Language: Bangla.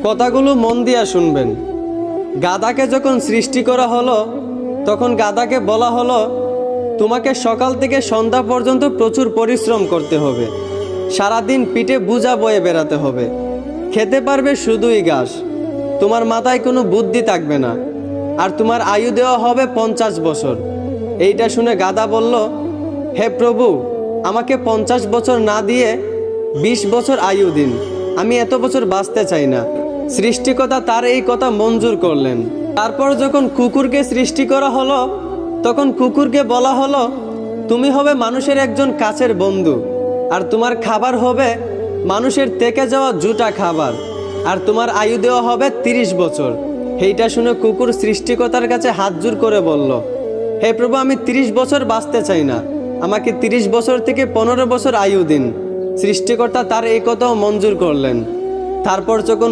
কথাগুলো মন দিয়া শুনবেন। গাধাকে যখন সৃষ্টি করা হলো তখন গাধাকে বলা হলো, তোমাকে সকাল থেকে সন্ধ্যা পর্যন্ত প্রচুর পরিশ্রম করতে হবে, সারাদিন পিঠে বোঝা বয়ে বেড়াতে হবে, খেতে পারবে শুধুই ঘাস, তোমার মাথায় কোনো বুদ্ধি থাকবে না, আর তোমার আয়ু দেওয়া হবে 50 বছর। এইটা শুনে গাধা বলল, হে প্রভু, আমাকে 50 বছর না দিয়ে 20 বছর আয়ু দিন, আমি এত বছর বাঁচতে চাই না। সৃষ্টিকর্তা তার এই কথা মঞ্জুর করলেন। তারপর যখন কুকুরকে সৃষ্টি করা হলো তখন কুকুরকে বলা হলো, তুমি হবে মানুষের একজন কাছের বন্ধু, আর তোমার খাবার হবে মানুষের থেকে যাওয়া জুটা খাবার, আর তোমার আয়ু দেওয়া হবে 30 বছর। এইটা শুনে কুকুর সৃষ্টিকর্তার কাছে হাত জোর করে বলল, হে প্রভু, আমি 30 বছর বাঁচতে চাই না, আমাকে 30 বছর থেকে 15 বছর আয়ু দিন। সৃষ্টিকর্তা তার এই কথাও মঞ্জুর করলেন। তারপর যখন